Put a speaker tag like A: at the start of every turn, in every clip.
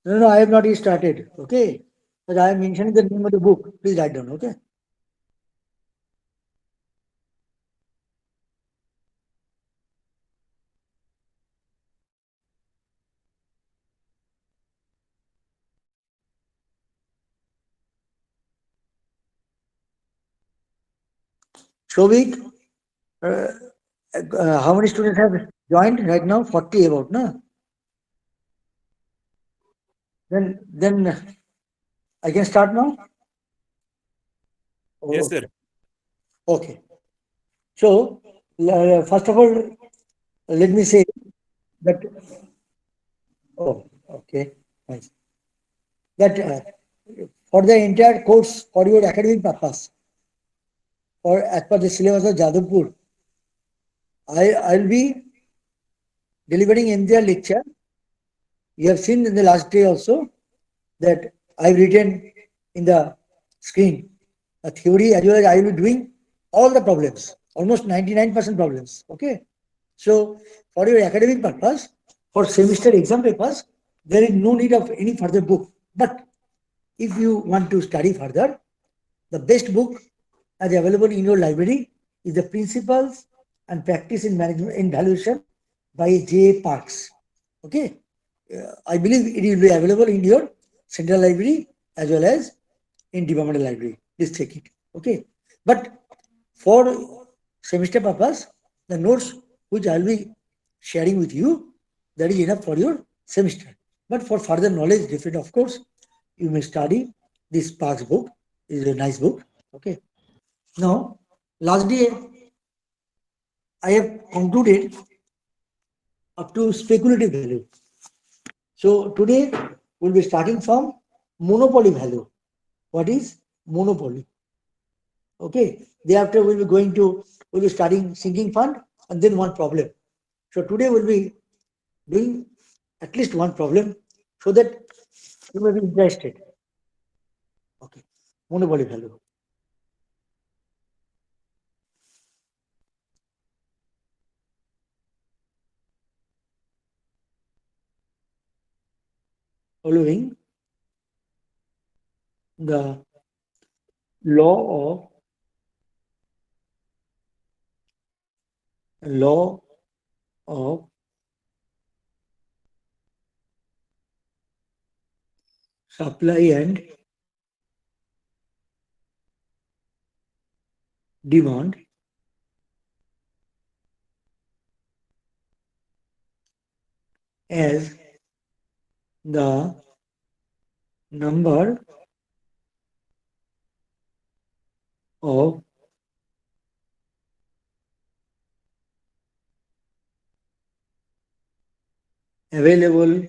A: No, no, I have not yet started. Okay. But I am mentioning the name of the book. Please write down. Okay. Shobik, uh, how many students have joined right now? 40 about, no? Then I can start now?
B: Yes,
A: Oh,
B: sir.
A: okay. So, first of all, let me say that, oh, okay, nice. That for the entire course, for your academic purpose, or as per the syllabus of Jadavpur, I'll be delivering MDR lecture. You have seen in the last day also that I've written in the screen a theory as well as I will be doing all the problems, almost 99% problems. Okay. So for your academic purpose, for semester exam papers, there is no need of any further book. But if you want to study further, the best book as available in your library is the Principles and Practice in Management in Valuation by J. Parks. Okay. I believe it will be available in your central library as well as in departmental library. Please check it. Okay. But for semester purpose, the notes which I will be sharing with you, that is enough for your semester. But for further knowledge, different of course, you may study this Parks book. It is a nice book. Okay. Now, last day I have concluded up to speculative value. So today we'll be starting from monopoly value. What is monopoly? Okay. Thereafter we'll be starting sinking fund and then one problem. So today we'll be doing at least one problem so that you may be interested. Okay. Monopoly value. Following the law law of supply and demand as the number of available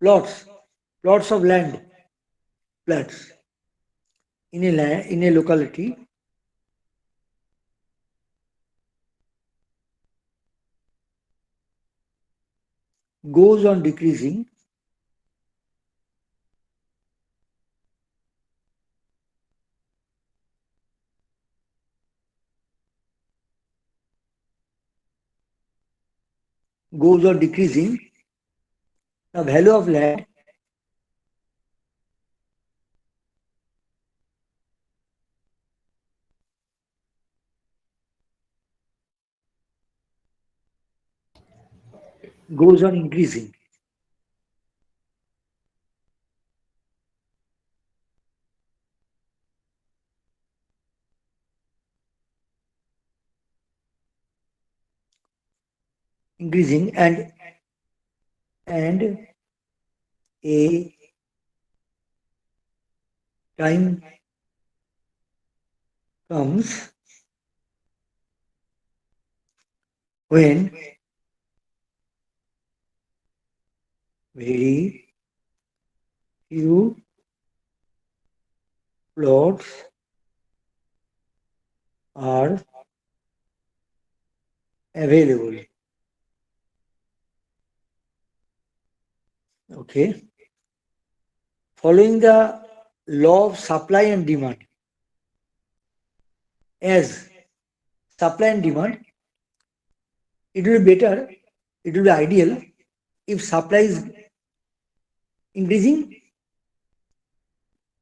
A: plots, plots of land, plots in a locality goes on decreasing goes on decreasing, the value of land goes on increasing, and a time comes when very few plots are available. Okay. Following the law of supply and demand, as supply and demand, it will be better, it will be ideal if supply is increasing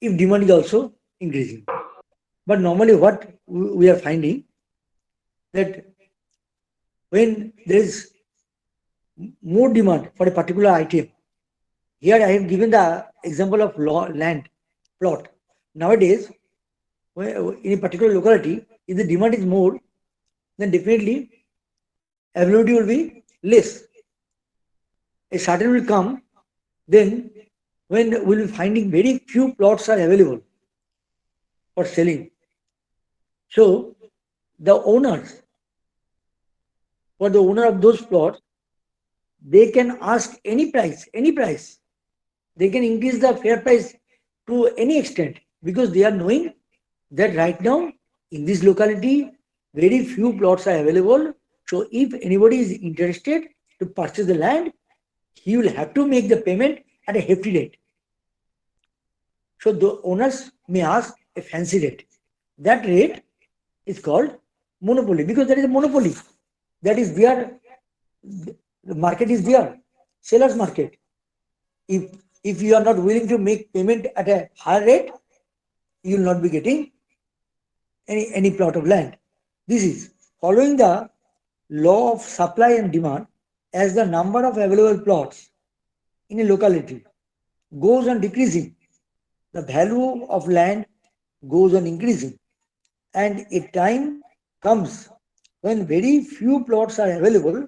A: if demand is also increasing. But normally what we are finding that when there is more demand for a particular item, here I have given the example of land plot. Nowadays, in a particular locality, if the demand is more, then definitely availability will be less. A certain will come, then when we will be finding very few plots are available for selling. So the owners, for the owner of those plots, they can ask any price, any price. They can increase the fair price to any extent because they are knowing that right now in this locality very few plots are available. So if anybody is interested to purchase the land, he will have to make the payment at a hefty rate. So the owners may ask a fancy rate. That rate is called monopoly because there is a monopoly. That is there. The market is there. Seller's market. If if you are not willing to make payment at a higher rate, you will not be getting any plot of land. This is following the law of supply and demand as the number of available plots in a locality goes on decreasing, the value of land goes on increasing, and a time comes when very few plots are available.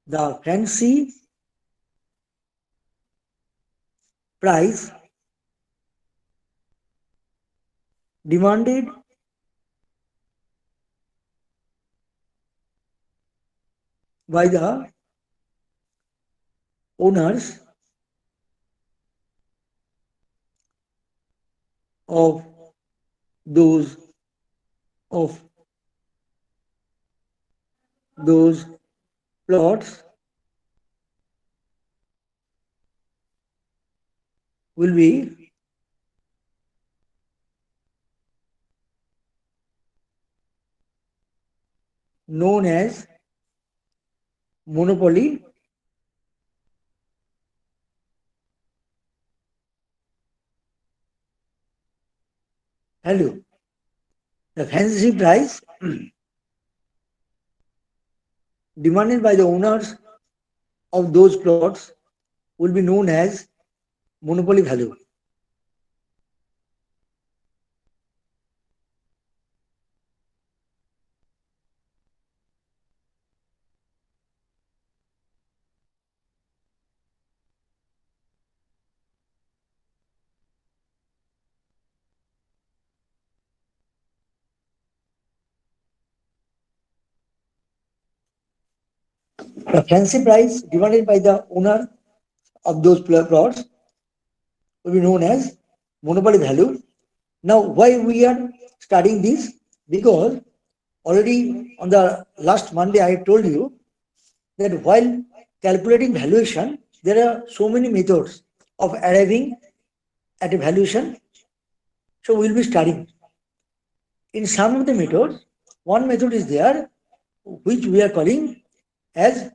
A: The fancy price demanded by the owners of those of those plots will be known as monopoly value. The fancy price demanded by the owners of those plots will be known as monopoly value. The fancy price demanded by the owner of those plots will be known as monopoly value. Now, why we are studying this? Because already on the last Monday I told you that while calculating valuation, there are so many methods of arriving at a valuation. So we'll be studying. In some of the methods, one method is there which we are calling as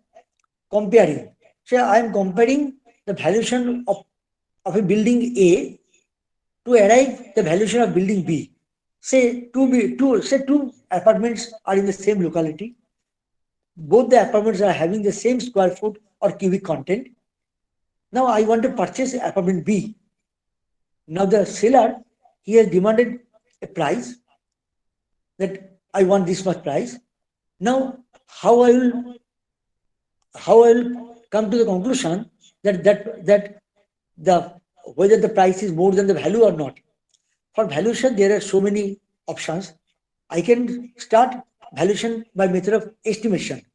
A: comparing. So I am comparing the valuation of a building A to arrive the valuation of building B. Say two apartments are in the same locality. Both the apartments are having the same square foot or cubic content. Now I want to purchase apartment B. Now the seller, he has demanded a price that I want this much price. Now how I will how I will come to the conclusion that the whether the price is more than the value or not. For valuation, there are so many options. I can start valuation by method of estimation.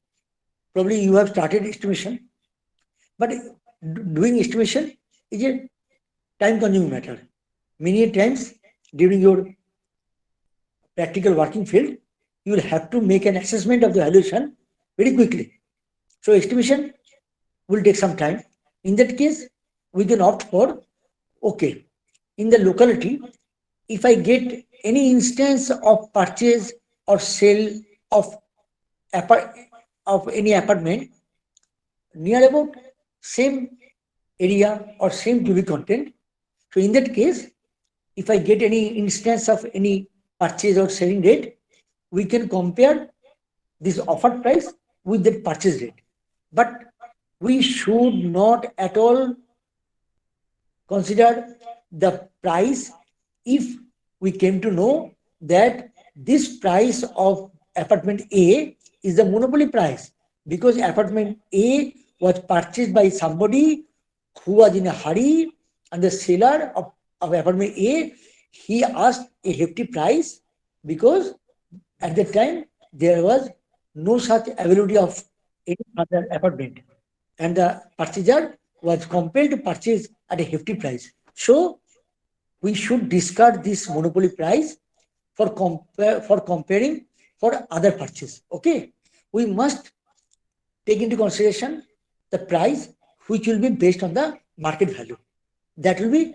A: Probably you have started estimation, but doing estimation is a time consuming matter. Many times during your practical working field, you will have to make an assessment of the valuation very quickly. So estimation will take some time. In that case, we can opt for Okay, in the locality, if I get any instance of purchase or sale of apart of any apartment near about same area or same cubic content, so in that case, if I get any instance of any purchase or selling rate, we can compare this offer price with that purchase rate. But we should not at all consider the price if we came to know that this price of apartment A is the monopoly price, because apartment A was purchased by somebody who was in a hurry, and the seller of apartment A, he asked a hefty price because at that time there was no such availability of any other apartment, and the purchaser was compelled to purchase at a hefty price. So we should discard this monopoly price for comparing for other purchase. Okay, we must take into consideration the price which will be based on the market value. That will be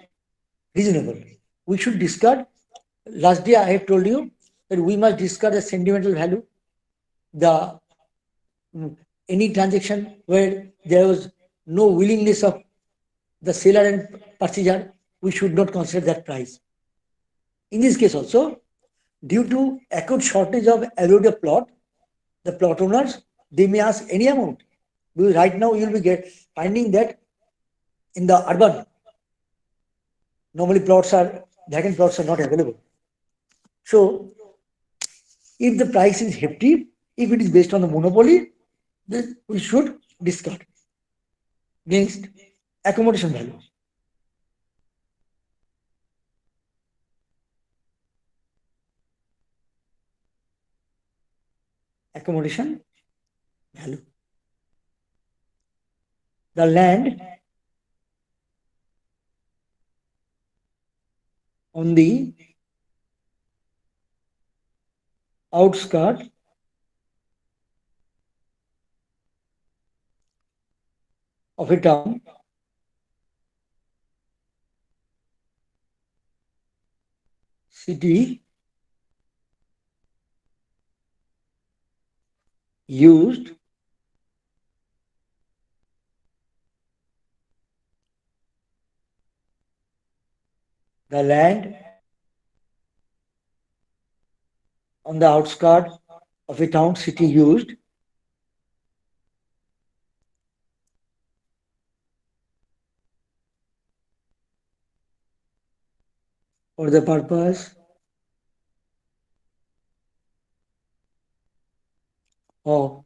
A: reasonable. We should discard. Last day I have told you that we must discard the sentimental value, the any transaction where there was no willingness of the seller and purchaser, we should not consider that price. In this case also, due to acute shortage of available plot, the plot owners, they may ask any amount. Because right now you will be finding that in the urban, normally vacant plots are not available. So if the price is hefty, if it is based on the monopoly, then we should discard. Next, accommodation value. Accommodation value. The land on the outskirts of a town city used the land on the outskirts of a town city used for the purpose of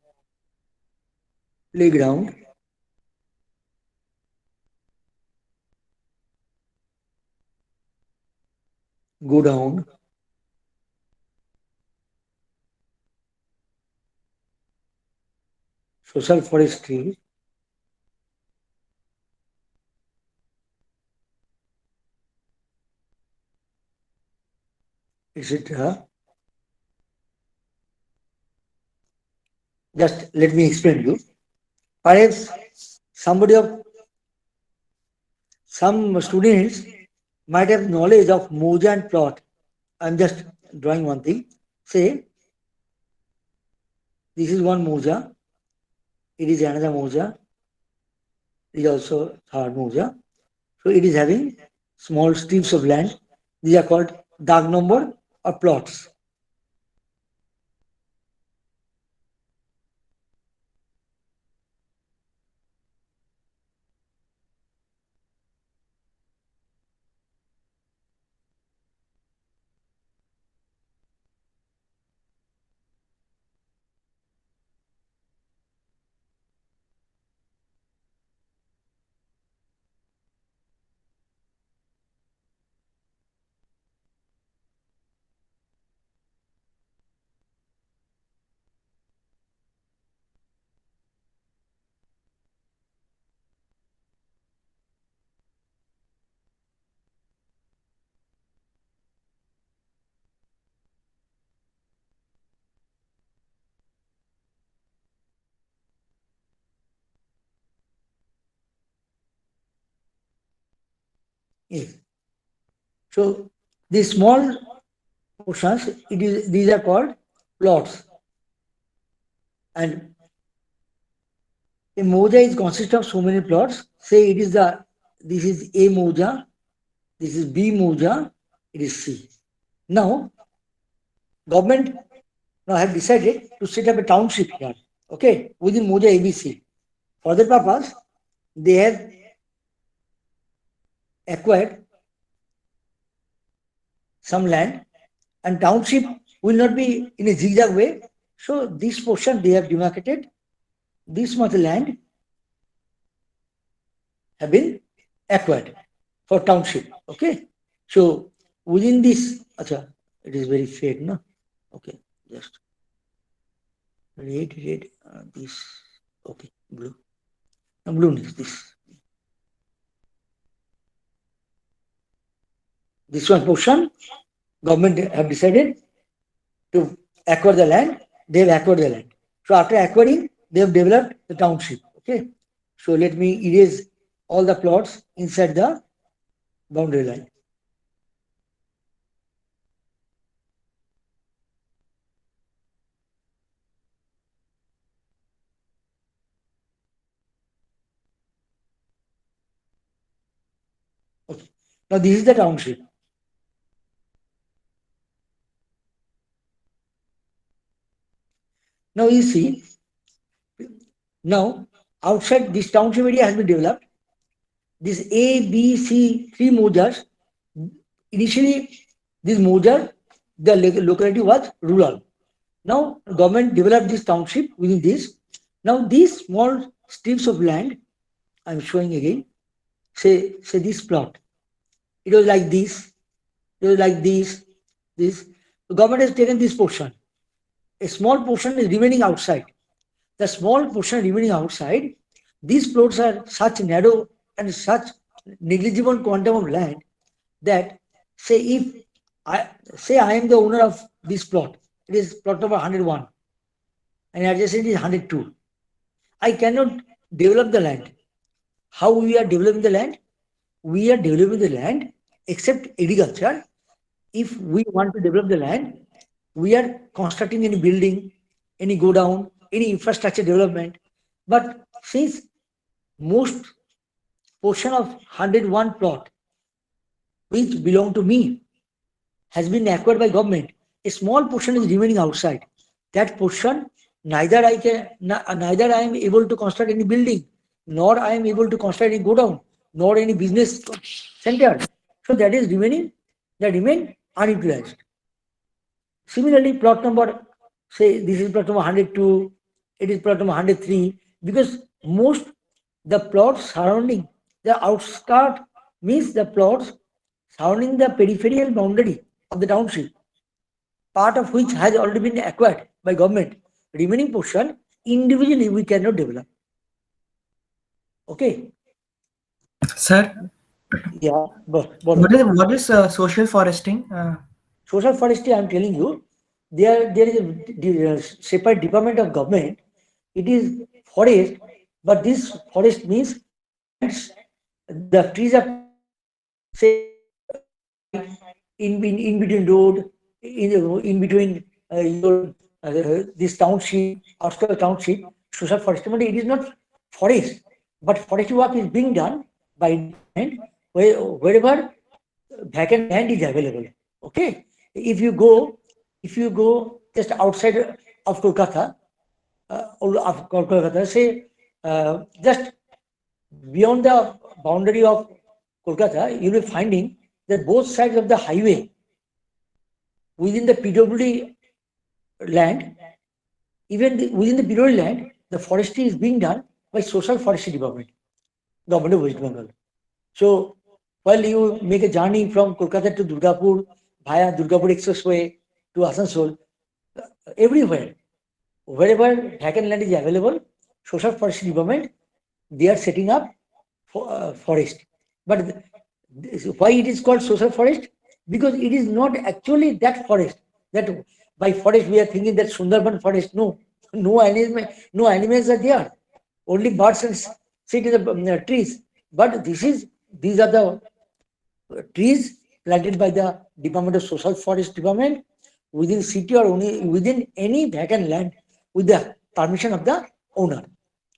A: playground, go down, social forestry, etc. Just let me explain you. Perhaps somebody of some students might have knowledge of moja and plot. I'm just drawing one thing. Say this is one moja, it is another moja, it is also third moja. So it is having small strips of land. These are called dark number or plots. Yes. So these small portions, these are called plots. And a moja is consists of so many plots. Say it is the this is A moja, this is B moja, it is C. Now government now have decided to set up a township here. Okay, within moja ABC. For that purpose, they have acquired some land, and township will not be in a zigzag way. So this portion they have demarcated. This much land have been acquired for township. Okay. So within this, acha, it is very fake, no? Okay, just red, this. Okay, blue. No, blue is this. This one portion, government have decided to acquire the land. They have acquired the land. So after acquiring, they have developed the township. Okay. So let me erase all the plots inside the boundary line. Okay. Now this is the township. Now you see, now outside this township area has been developed. This A, B, C, three mojas. Initially, this moja, the locality was rural. Now government developed this township within this. Now these small strips of land, I'm showing again. Say this plot. It was like this. It was like this. This. The government has taken this portion. A small portion is remaining outside. The small portion remaining outside, these plots are such narrow and such negligible quantum of land that say if I am the owner of this plot, it is plot number 101 and adjacent is 102. I cannot develop the land. How we are developing the land? We are developing the land except agriculture. If we want to develop the land, we are constructing any building, any go down, any infrastructure development. But since most portion of 101 plot which belong to me has been acquired by government, a small portion is remaining outside. That portion, neither I am able to construct any building, nor I am able to construct any go down, nor any business center. So that is remaining, that remain unutilized. Similarly, plot number, say this is plot number 102, it is plot number 103, because most the plots surrounding the outskirt means the plots surrounding the peripheral boundary of the township, part of which has already been acquired by government. Remaining portion, individually we cannot develop. Okay.
B: Sir,
A: Yeah.
B: what is social foresting?
A: Social forestry, I am telling you, there is a separate department of government. It is forest, but this forest means the lands, the trees are planted, say outside, in between road, in between your this township, outskirts township, social forestry. But it is not forest, but forestry work is being done by department wherever vacant land is available. Okay, if you go, if you go just outside of Kolkata, of Kolkata, say just beyond the boundary of Kolkata, you will be finding that both sides of the highway within the PWD land, even within the PWD land, the forestry is being done by Social Forestry Department, Government of West Bengal. So while you make a journey from Kolkata to Durgapur via Durgapur Expressway to Asansol, everywhere, wherever vacant land is available, Social Forestry Department, they are setting up forest. But why it is called social forest? Because it is not actually that forest. That by forest we are thinking that Sundarban forest. No, no animals are there. Only birds and sit in the trees. But these are the trees planted by the Department of Social Forest Department within city or only within any vacant land with the permission of the owner.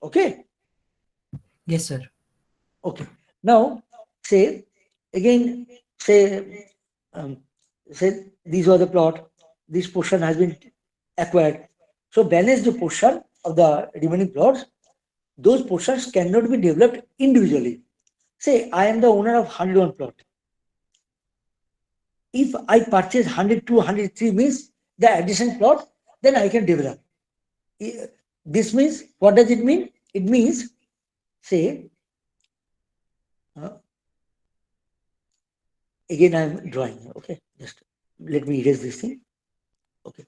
A: Okay.
B: Yes, sir.
A: Okay. Now, say again, say, um, say these are the plot. This portion has been acquired. So balance the portion of the remaining plots. Those portions cannot be developed individually. Say I am the owner of 101 plot. If I purchase 102, 103 means the adjacent plot, then I can develop. This means, what does it mean? It means, say, uh, again I am drawing, okay? Just let me erase this thing. Okay.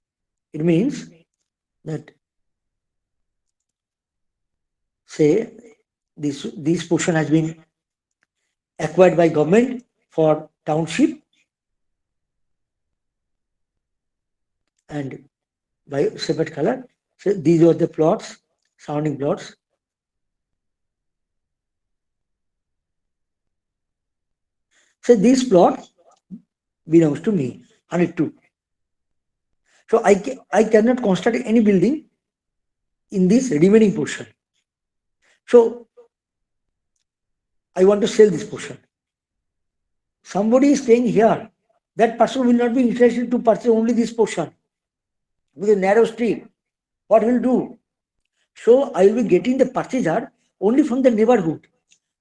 A: It means that, say, this portion has been acquired by government for township and by separate color. So these are the plots, surrounding plots. So this plot belongs to me, 102. So I cannot construct any building in this remaining portion. So I want to sell this portion. Somebody is staying here. That person will not be interested to purchase only this portion with a narrow street. What will do? So I will be getting the purchaser only from the neighborhood.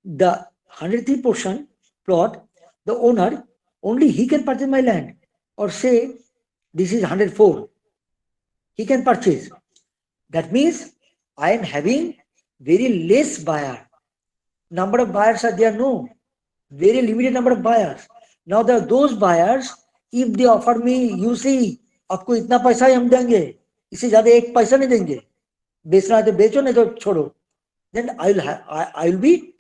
A: The 103 portion plot, the owner, only he can purchase my land. Or say this is 104. He can purchase. That means I am having very less buyer. Number of buyers are there? No. Very limited number of buyers. Now those buyers, if they offer me, you see, आपको इतना पैसा ही हम देंगे, इससे ज्यादा एक पैसा नहीं देंगे, बेचना है तो बेचो नहीं तो छोड़ो, then I will be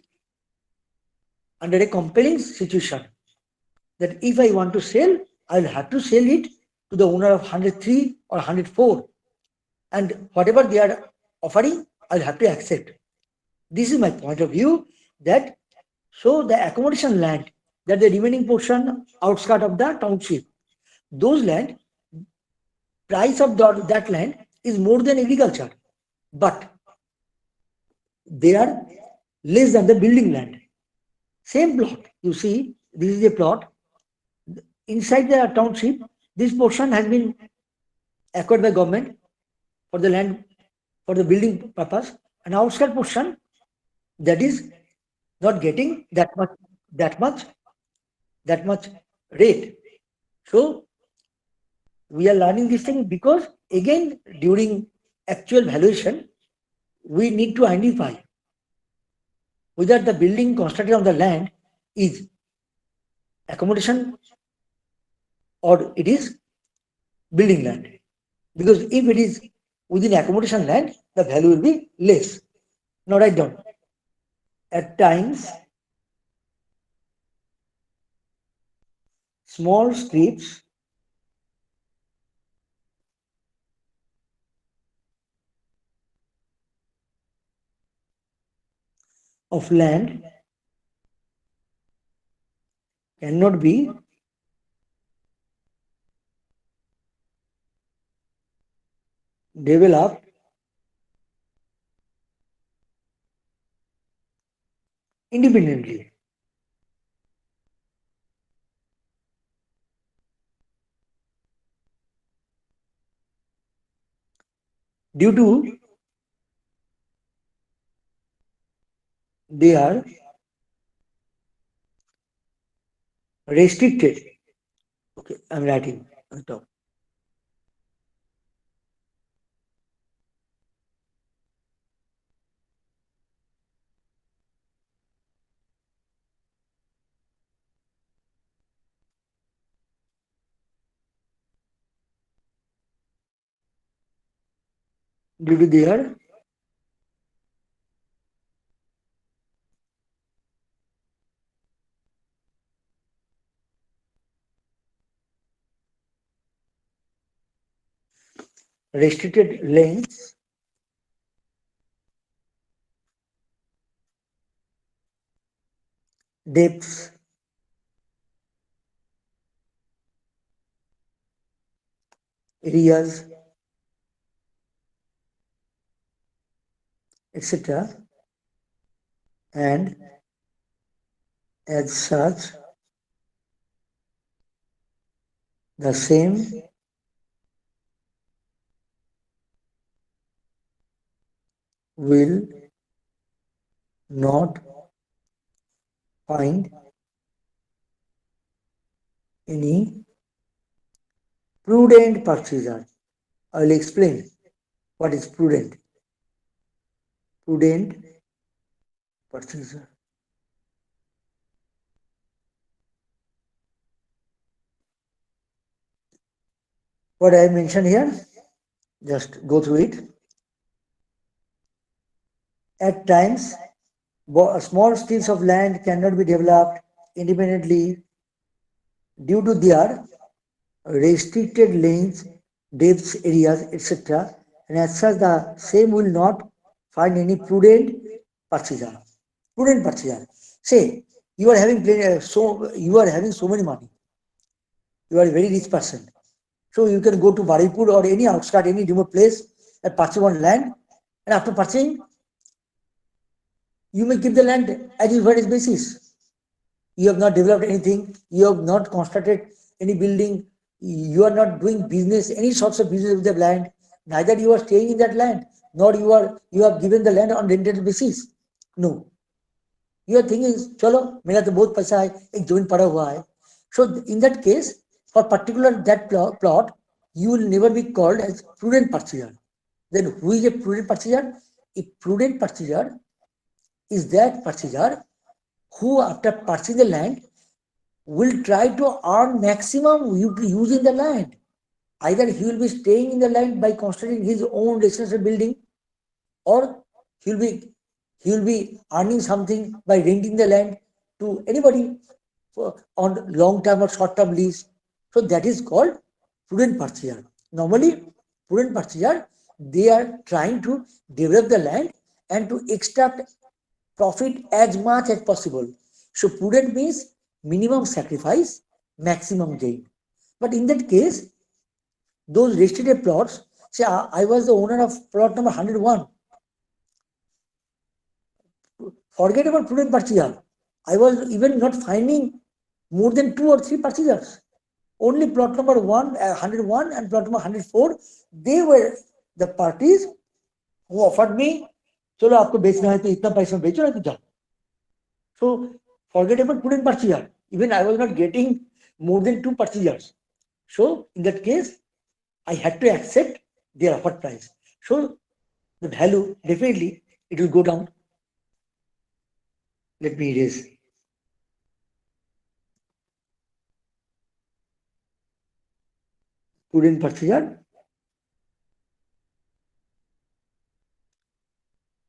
A: under a compelling situation that if I want to sell, I will have to sell it to the owner of 103 or 104, and whatever they are offering, I'll have to accept. This is my point of view, that so the accommodation land, that the remaining portion outskirt of the township, those land, price of that land is more than agriculture, but they are less than the building land. Same plot, you see, this is a plot. Inside the township, this portion has been acquired by government for the land, for the building purpose, and outskirt portion, that is not getting that much, that much rate. So we are learning this thing because again during actual valuation we need to identify whether the building constructed on the land is accommodation or it is building land. Because if it is within accommodation land, the value will be less. Now write down. At times, small strips of land cannot be developed independently due to they are restricted. Okay, I'm writing on top. Due to their restricted lengths, depths, areas, etc. And as such, the same will not find any prudent purchaser. I will explain what is prudent. Prudent purchaser. What I mentioned here, just go through it. At times, small strips of land cannot be developed independently due to their restricted lanes, depths, areas, etc. And as such, the same will not find any prudent purchaser. Prudent purchaser. Say you are having so many money. You are a very rich person. So you can go to Baripur or any outskirt, any remote place and purchase one land. And after purchasing, you may keep the land as is what is basis. You have not developed anything, you have not constructed any building, you are not doing business, any sorts of business with the land, neither you are staying in that land, nor you have given the land on rented basis. No, your thing is chalo mera to bahut paisa hai, ek जमीन पड़ा हुआ है. So in that case, for particular that plot, you will never be called as prudent purchaser. Then who is a prudent purchaser? A prudent purchaser is that purchaser who after purchasing the land will try to earn maximum using the land. Either he will be staying in the land by constructing his own residential building, or he will be he will be earning something by renting the land to anybody on long term or short term lease. So that is called prudent purchaser. Normally, prudent purchaser, they are trying to develop the land and to extract profit as much as possible. So prudent means minimum sacrifice, maximum gain. But in that case, those restricted plots, say I was the owner of plot number 101. Forget about prudent purchaser. I was even not finding more than two or three purchasers. Only plot number 101 and plot number 104, they were the parties who offered me, चलो आपको बेचना है तो इतना पैसा में बेचो ना तो जाओ. So forget about prudent purchaser. Even I was not getting more than two purchasers. So in that case, I had to accept their offered price. So the value definitely it will go down. Let me erase. Prudent purchaser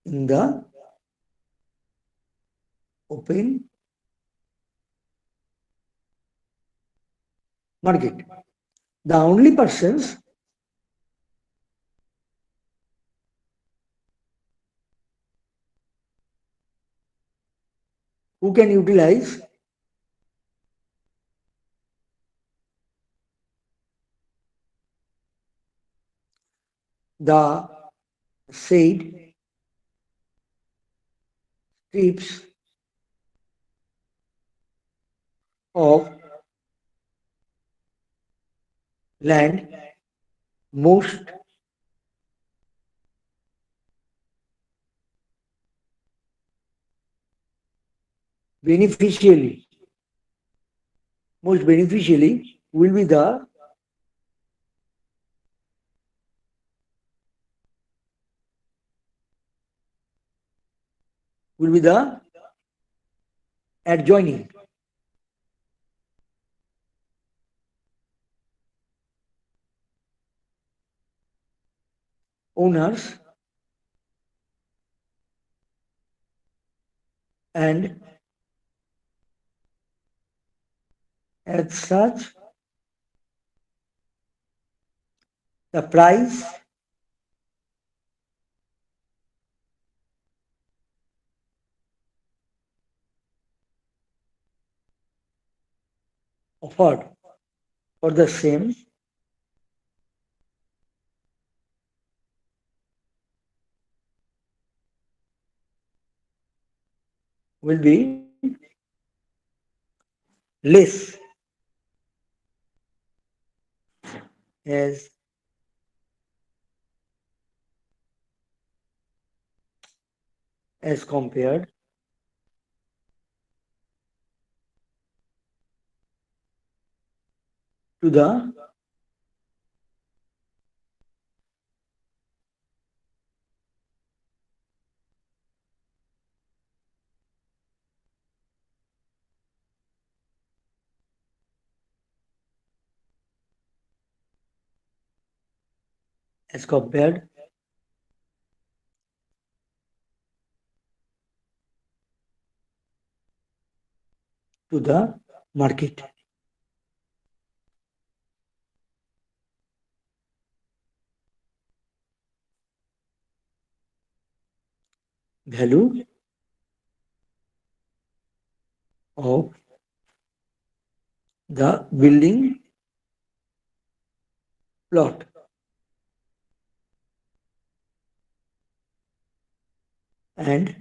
A: in the open market. The only persons who can utilize the said strips of land most beneficially, most beneficially will be the adjoining owners and as such the price offered for the same will be less as compared to the as compared to the market. Value of the building plot and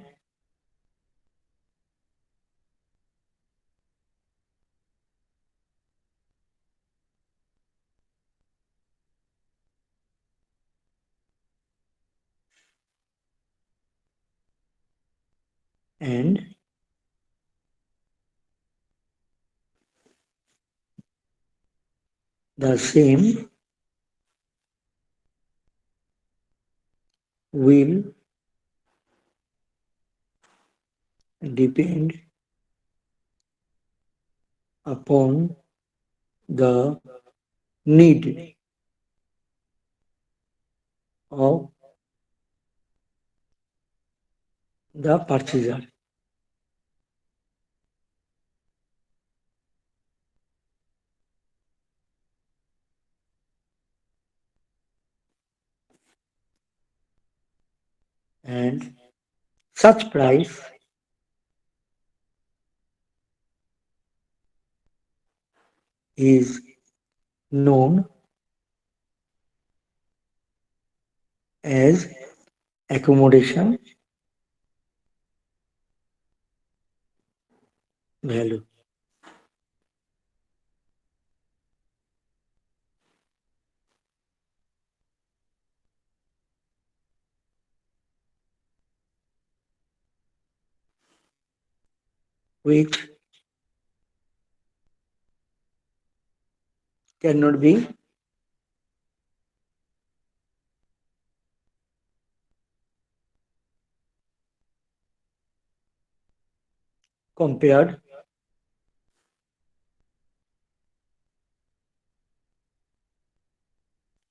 A: and the same will depend upon the need of the purchaser. And such price is known as accommodation value, which cannot be compared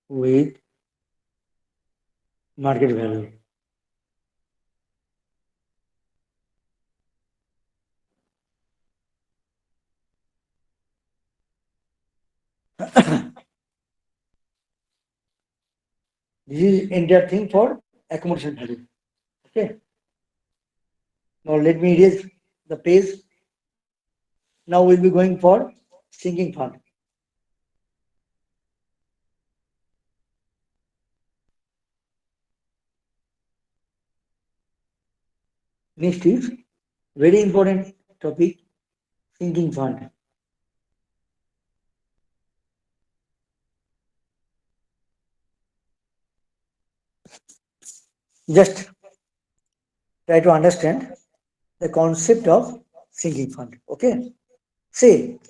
A: with market value. This is entire thing for accommodation value. Okay. Now let me erase the page. Now we'll be going for sinking fund. Next is very important topic, sinking fund. Just try to understand the concept of sinking fund. Okay. Say,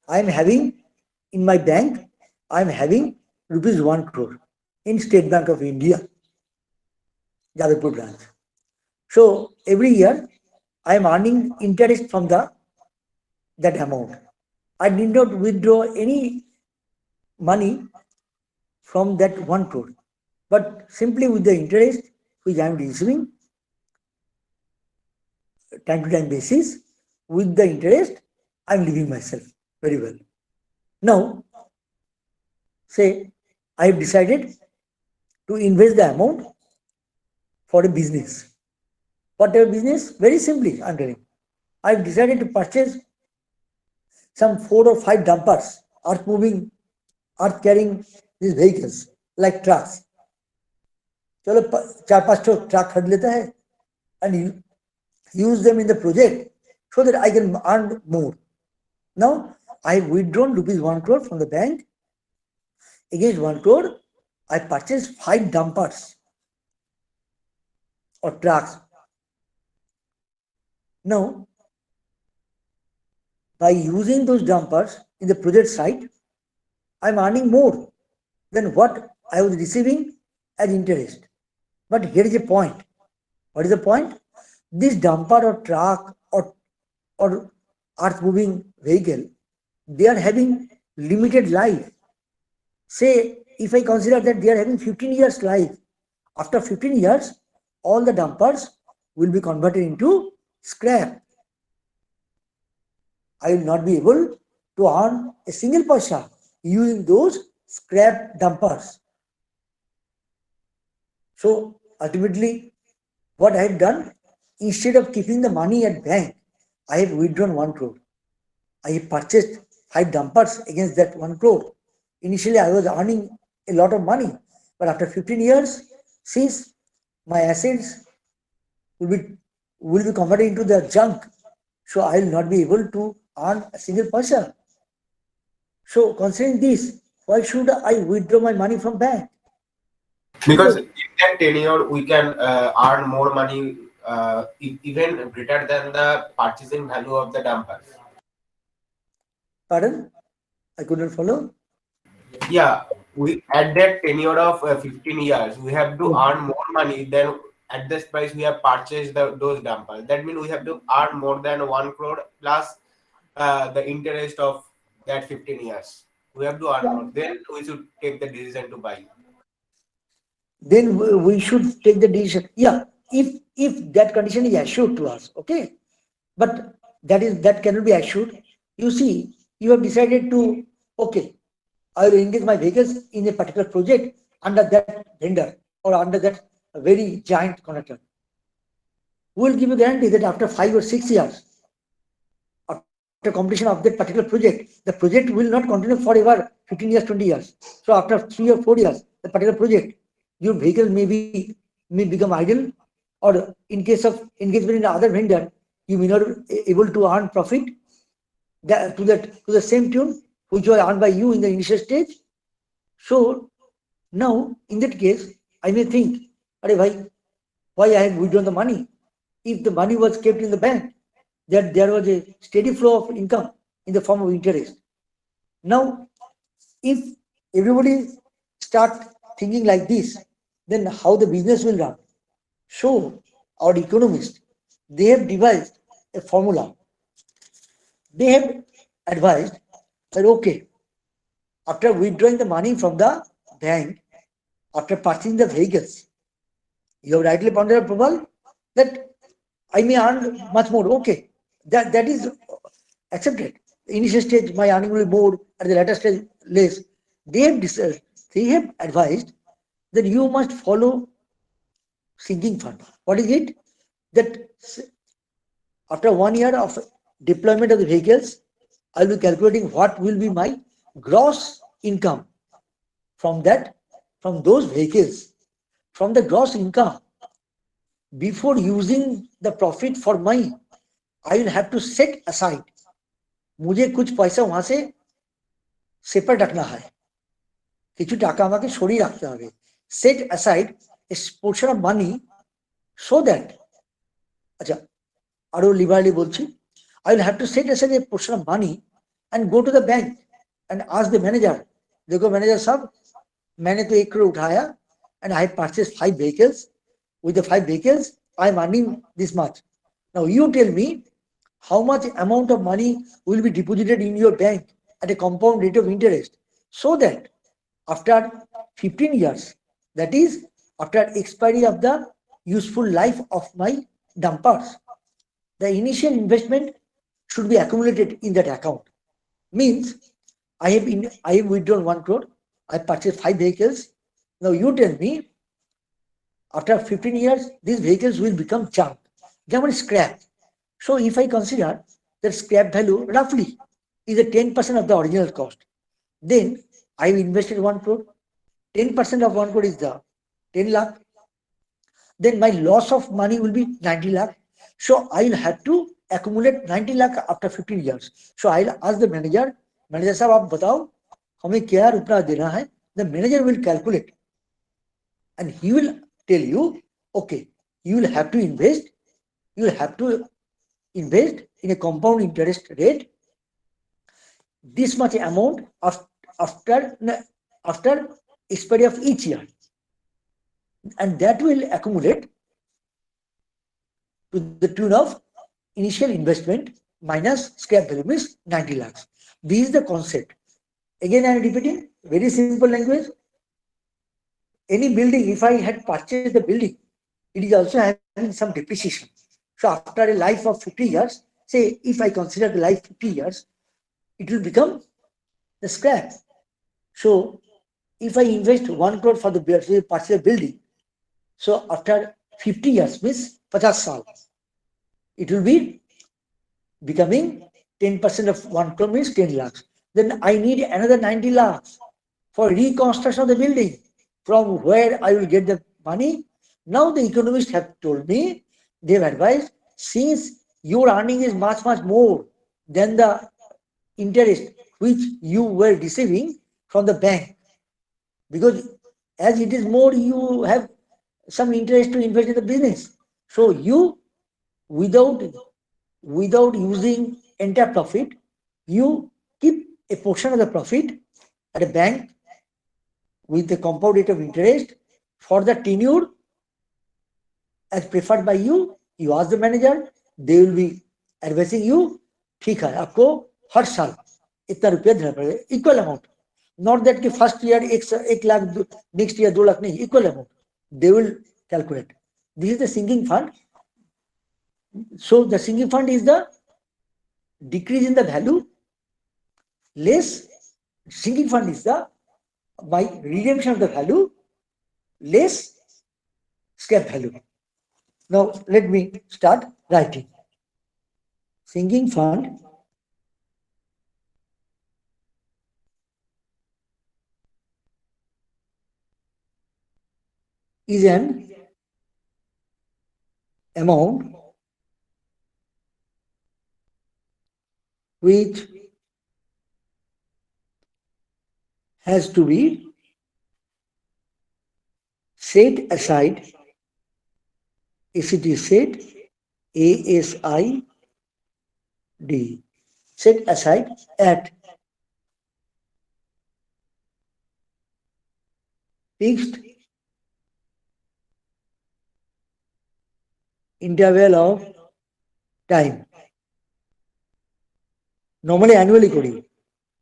A: I'm having in my bank, I'm having rupees 1 crore in State Bank of India, Jabalpur branch. So every year I am earning interest from the that amount. I did not withdraw any money from that 1 crore, but simply with the interest which I am receiving time to time basis, with the interest I am living myself very well. Now, say I have decided to invest the amount for a business. Whatever business, very simply I am telling. I have decided to purchase some 4 or 5 dumpers, earth moving, earth carrying these vehicles like trucks. चलो 4-5 truck खरीद लेता है and use them in the project so that I can earn more. Now, I have withdrawn rupees 1 crore from the bank. Against 1 crore, I purchased 5 dumpers or trucks. Now, by using those dumpers in the project site, I am earning more than what I was receiving as interest. But here is a point. What is the point? This dumper or truck or earth moving vehicle, they are having limited life. Say, if I consider that they are having 15 years life, after 15 years, all the dumpers will be converted into scrap. I will not be able to earn a single paisa using those scrap dumpers. So ultimately, what I have done, instead of keeping the money at bank, I have withdrawn 1 crore. I have purchased 5 dumpers against that 1 crore. Initially, I was earning a lot of money, but after 15 years, since my assets will be will be converted into the junk, so I will not be able to earn a single paisa. So considering this, why should I withdraw my money from bank?
C: Because
A: Because,
C: in that tenure we can earn more money, even greater than the purchasing value of the dumpers.
A: pardon, I couldn't follow.
C: Yeah, we at that tenure of 15 years we have to
A: Hmm.
C: earn more money than at this price we have purchased those dumpers. That means we have to earn more than 1 crore plus the interest of that 15 years. We have to earn more, then we should take the decision to buy.
A: Then we should take the decision. Yeah, if that condition is assured to us, okay. But that cannot be assured. You see, you have decided to, okay, I will engage my vehicles in a particular project under that vendor or under that very giant contractor. We will give you guarantee that after 5 or 6 years, after completion of that particular project, the project will not continue forever, 15 years, 20 years. So after 3 or 4 years, the particular project, your vehicle may become idle, or in case of engagement in other vendor, you may not be able to earn profit to the same tune which was earned by you in the initial stage. So now in that case, I may think, Are why I have withdrawn the money? If the money was kept in the bank, that there was a steady flow of income in the form of interest. Now, if everybody start thinking like this, then how the business will run? So, our economists, they have devised a formula. They have advised that okay, after withdrawing the money from the bank, after purchasing the vehicles, you have rightly pointed out, Prabal, that I may earn much more. Okay, that is accepted. Initial stage, my earning will be more. At the later stage, less. They have decided, they have advised that you must follow sinking fund. What is it? That after 1 year of deployment of the vehicles, I will be calculating what will be my gross income from that, from those vehicles. From the gross income, before using the profit for my, I will have to set aside. मुझे कुछ पैसा वहां से separate रखना है, কিছু টাকা আমাকে সরিয়ে রাখতে হবে, set aside a portion of money so that, আচ্ছা আরো লিবারালি বলছি, I will have to set aside a portion of money and go to the bank and ask the manager, देखो manager साहब, मैंने तो 1 crore उठाया and I have purchased 5 vehicles. With the 5 vehicles, I am earning this much. Now you tell me how much amount of money will be deposited in your bank at a compound rate of interest, so that after 15 years, that is after expiry of the useful life of my dumpers, the initial investment should be accumulated in that account. Means I have withdrawn 1 crore, I purchased 5 vehicles. Now you tell me after 15 years these vehicles will become junk, become scrap. So if I consider that scrap value roughly is a 10% of the original cost, then I have invested 1 crore. 10% of 1 crore is the 10 lakh. Then my loss of money will be 90 lakh. So I'll have to accumulate 90 lakh after 15 years. So I'll ask the manager, manager साहब आप बताओ हमें क्या रुपया देना है. The manager will calculate and he will tell you, okay, you will have to invest, you will have to invest in a compound interest rate this much amount after after expiry of each year, and that will accumulate to the tune of initial investment minus scrap value means 90 lakhs. This is the concept. Again, I am repeating, very simple language. Any building, if I had purchased the building, it is also having some depreciation. So after a life of 50 years, say if I consider the life 50 years, it will become the scrap. So if I invest 1 crore for the purchase a building, so after 50 years means 50 saal, it will be becoming 10% of 1 crore means 10 lakhs. Then I need another 90 lakhs for reconstruction of the building. From where I will get the money? Now the economists have told me, they have advised, since your earning is much, much more than the interest which you were receiving from the bank, because as it is more, you have some interest to invest in the business. So you, without without using entire profit, you keep a portion of the profit at a bank with the compound rate of interest for the tenure as preferred by you. You ask the manager, they will be advising you, ठीक है आपको हर साल इतना रुपया देना पड़ेगा, equal amount. Not that कि first year 1 lakh, next year 2 lakh, नहीं, equal amount. They will calculate. This is the sinking fund. So the sinking fund is the decrease in the value less. Sinking fund is the by redemption of the value less scrap value. Now let me start writing. Sinking fund is an amount which has to be set aside. If it is set, ASID, set aside at fixed interval of time. Normally annually kori.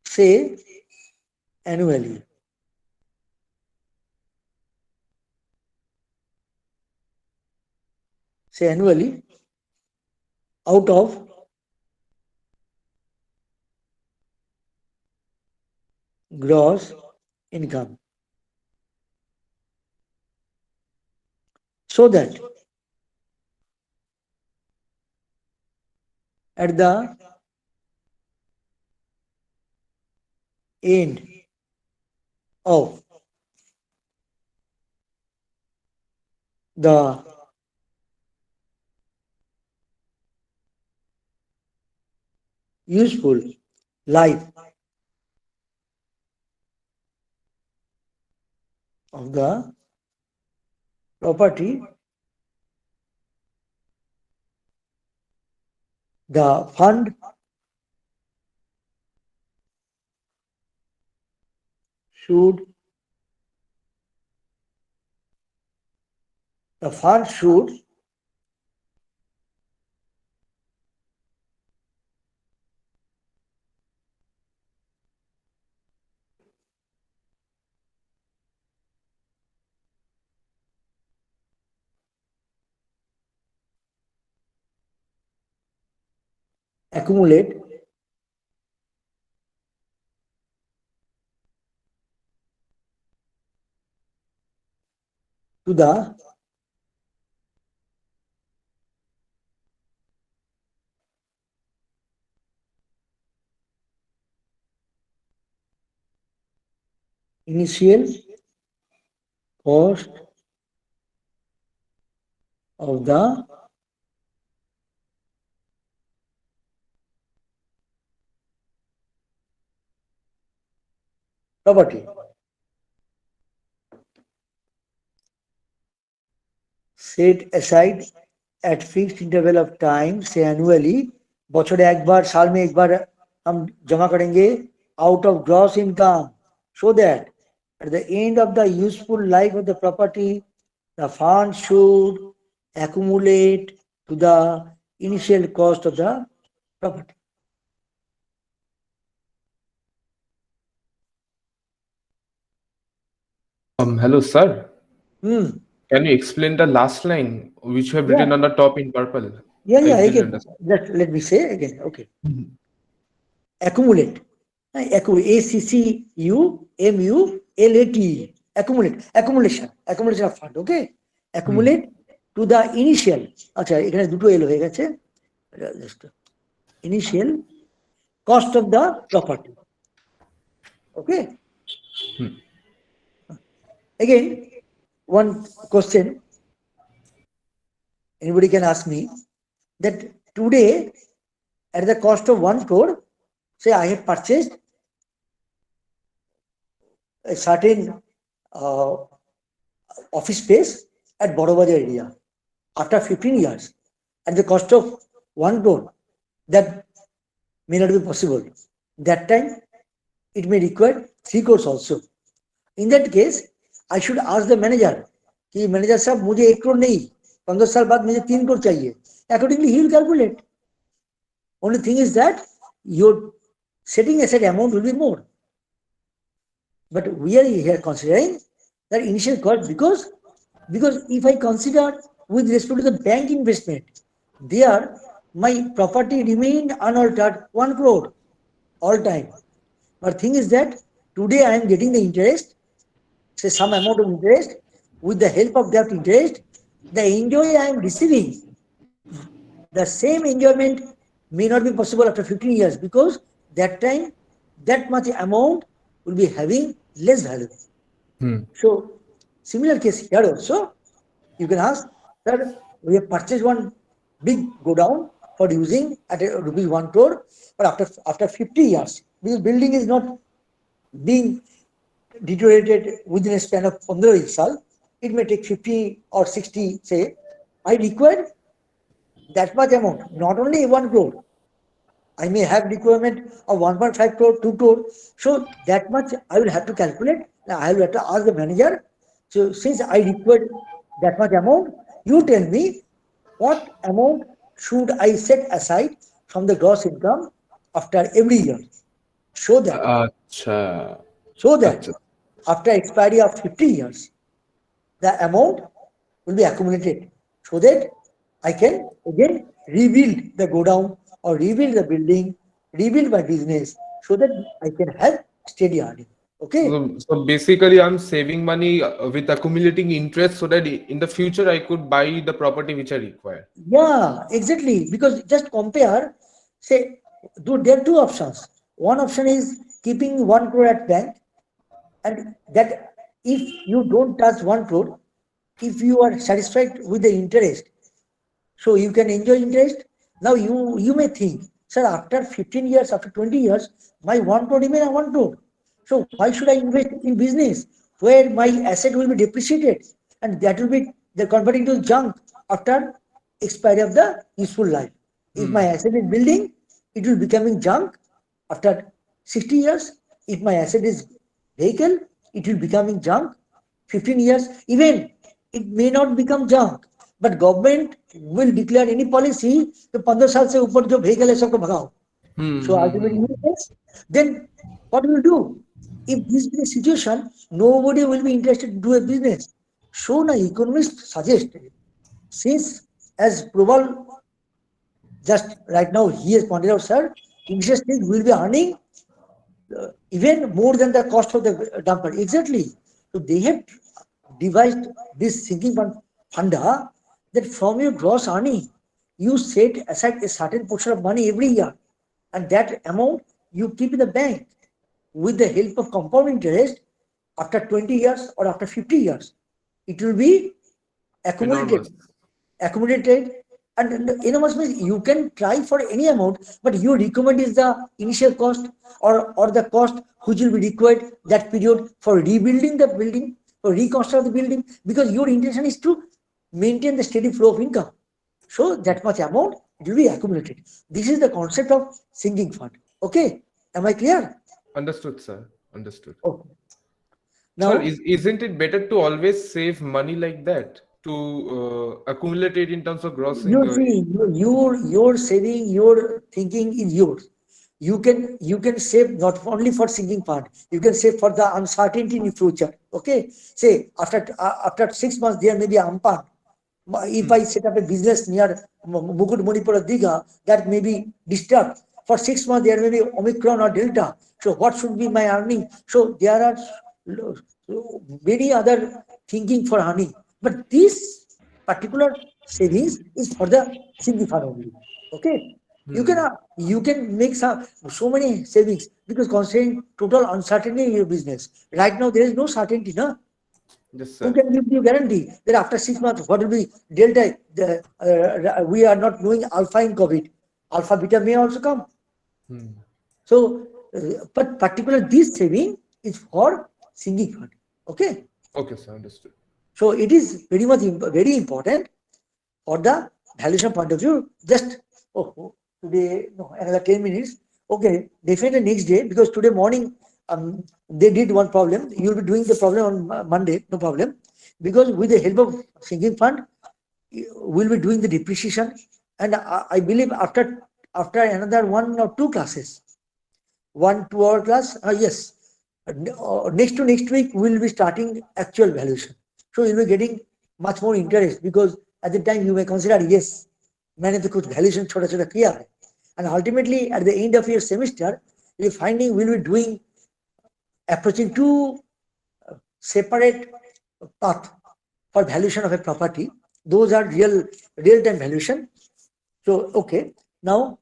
A: Say annually. Say annually out of gross income. So that at the end of the useful life of the property, the fund should the fund should accumulate to the initial cost of the property. Set aside at fixed interval of time, say annually, বছরে একবার সাল में एक बार हम जमा करेंगे out of gross income, so that at the end of the useful life of the property, the fund should accumulate to the initial cost of the property.
D: Hello, sir.
A: Hmm.
D: Can you explain the last line which you have written
A: Yeah,
D: on the top in purple?
A: yeah,
D: I didn't
A: again,
D: understand.
A: let me say again, okay.
D: Mhm.
A: Accumulate. ACCUMULATE. Accumulation of fund, okay?
D: Hmm.
A: Accumulate to the initial. আচ্ছা এখানে দুটো এল হয়ে গেছে, just initial cost of the property, okay?
D: Hmm.
A: Again, one question anybody can ask me, that today at the cost of 1 crore, say I have purchased a certain uh, office space at Borobajar area. After 15 years, at the cost of 1 crore, that may not be possible. That time, it may require 3 crores also. In that case, I should ask the manager, कि manager साहब मुझे 1 crore नहीं, 15 साल बाद मुझे 3 crore चाहिए. Accordingly, he will calculate. Only thing is that your setting aside amount will be more. But we are here considering that initial cost, because if I consider with respect to the bank investment, there my property remained unaltered 1 crore all time. But thing is that today I am getting the interest, say some amount of interest. With the help of that interest, the enjoy I am receiving, the same enjoyment may not be possible after 15 years, because that time that much amount will be having less value.
D: Hmm.
A: So similar case here also, you can ask that we have purchased one big godown for using at a rupees 1 crore, but after 50 years, this building is not being deteriorated within a span of 15 years, it may take 50 or 60, say, I require that much amount, not only 1 crore. I may have requirement of 1.5 crore, 2 crore. So that much I will have to calculate. I will have to ask the manager. So since I require that much amount, you tell me what amount should I set aside from the gross income after every year. So that,
D: Acha.
A: so that
D: Acha.
A: after expiry of 50 years, the amount will be accumulated, so that I can again rebuild the godown or rebuild the building, rebuild my business, so that I can have steady earning. Okay?
D: So basically, I'm saving money with accumulating interest so that in the future I could buy the property which I require.
A: Yeah, exactly. Because just compare, say, there are two options. One option is keeping 1 crore at bank, and that if you don't touch 1 crore, if you are satisfied with the interest, so you can enjoy interest. Now you may think, sir, after 15 years, after 20 years, my 1 crore remain a 1 crore. So why should I invest in business where my asset will be depreciated, and that will be the converting to junk after expiry of the useful life. If my asset is building, it will becoming junk after 60 years. If my asset is vehicle, it will becoming junk 15 years. Even it may not become junk, but government will declare any policy कि 15 साल से ऊपर जो vehicle है सबको भगाओ. So ultimately, yes, then what will do? If this is the situation, nobody will be interested to do a business. So now economists suggest, since as Probal just right now he has pointed out, sir, interest rate will be earning even more than the cost of the dumper. Exactly. So they have devised this sinking fund funda, that from your gross earning, you set aside a certain portion of money every year, and that amount you keep in the bank with the help of compound interest. After 20 years or after 50 years, it will be accumulated,
D: Enormous.
A: accumulated And enormous means you can try for any amount, but you recommend is the initial cost, or the cost which will be required that period for rebuilding the building, for reconstruct the building, because your intention is to maintain the steady flow of income. So that much amount will be accumulated. This is the concept of sinking fund. Okay, am I clear?
D: Understood, sir. Understood.
A: Okay.
D: Sir,
A: Now,
D: isn't it better to always save money like that to accumulate it in terms of grossing?
A: you see, your saving, your thinking is yours. You can save not only for sinking fund, you can save for the uncertainty in the future. Okay, say after 6 months there may be ampan. If
D: Hmm.
A: I set up a business near Mukut Manipur Diga, that may be disturbed. For 6 months, there may be Omicron or Delta. So, what should be my earning? So, there are many other thinking for earning. But this particular savings is for the single fund only. Okay.
D: Hmm.
A: You can make so many savings, because considering total uncertainty in your business. Right now there is no certainty, no?
D: Yes,
A: Who
D: sir.
A: can give you guarantee that after 6 months, what will be delta? We are not knowing alpha in COVID. Alpha beta may also come.
D: Hmm.
A: So, but particular this saving is for sinking fund. Okay.
D: Okay, sir. Understood.
A: So it is very much very important for the valuation point of view. Just today, no, another 10 minutes. Okay, definitely next day, because today morning they did one problem. You'll be doing the problem on Monday, no problem. Because with the help of sinking fund, we'll be doing the depreciation, and I believe after another 1 or 2 classes, 1 2 hour class, yes, next to next week we'll be starting actual valuation. So you'll be getting much more interest, because at the time you may consider, yes, मैंने तो कुछ valuation छोटा छोटा किया है. And ultimately at the end of your semester you're finding we'll be doing approaching two separate path for valuation of a property. Those are real time valuation. So okay, now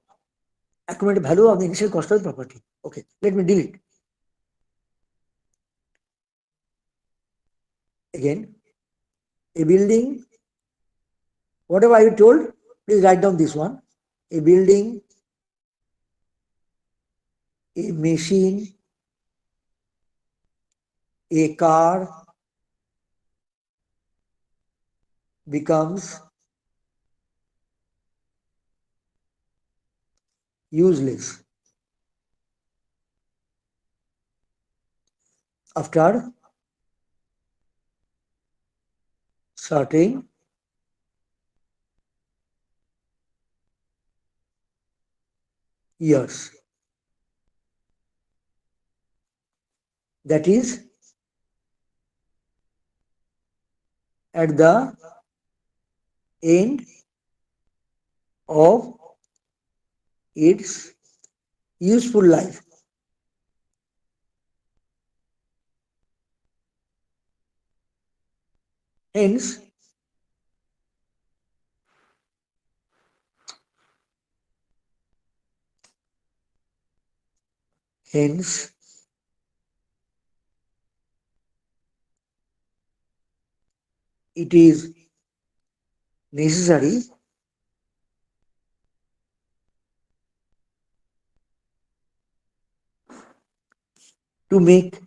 A: accumulated value of the initial cost of the property. Okay, let me delete again. A building, whatever I told, please write down this one. A building, a machine, a car becomes useless after certain years. That is, at the end of its useful life. Hence, hence, it is necessary to make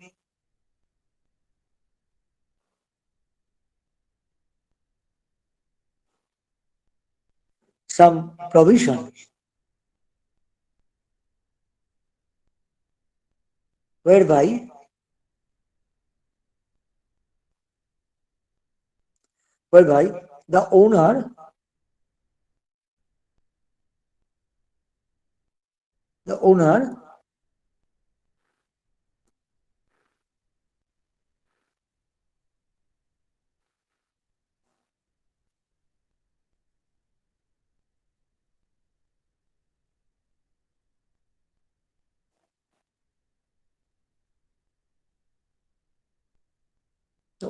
A: some provision whereby whereby the owner the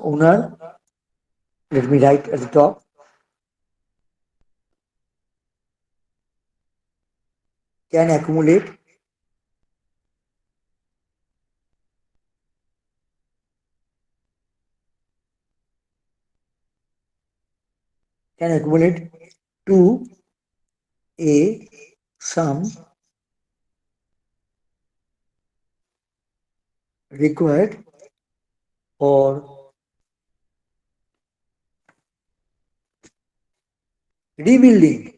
A: owner, let me write at the top, can accumulate can accumulate 2 a sum required for rebuilding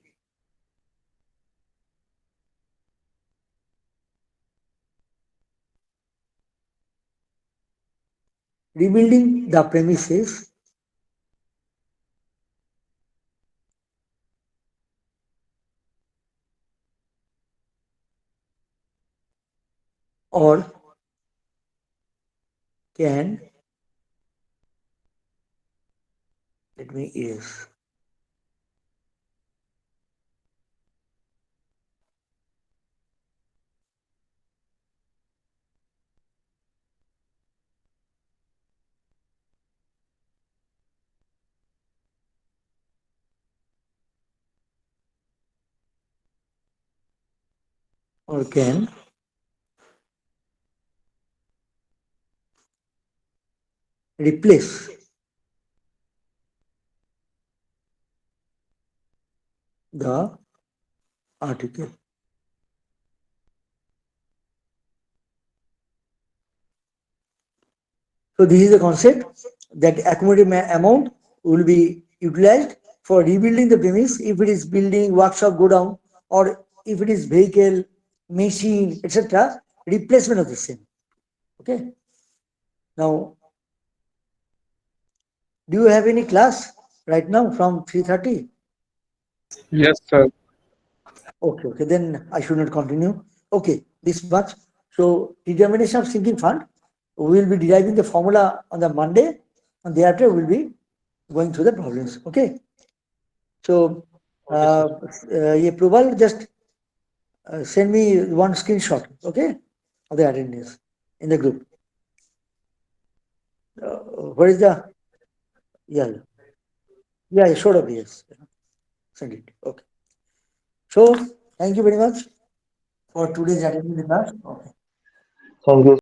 A: rebuilding the premises or can let me is or can replace the article. So this is the concept that accumulated amount will be utilized for rebuilding the premise if it is building, workshop, go down, or if it is vehicle, machine, etc. Replacement of the same. Okay. Now, do you have any class right now from 3:30?
D: Yes, sir.
A: Okay, okay, then I should not continue. Okay, this much. So determination of sinking fund, we will be deriving the formula on the Monday, and thereafter we will be going through the problems. Okay. So
D: Okay, sir.
A: yeah, Prabal, just send me one screenshot, okay, of the attendance in the group. What is the yeah yeah showed up, yes, send it. Okay. So thank you very much for today's attending the class. Okay.
E: Thank you,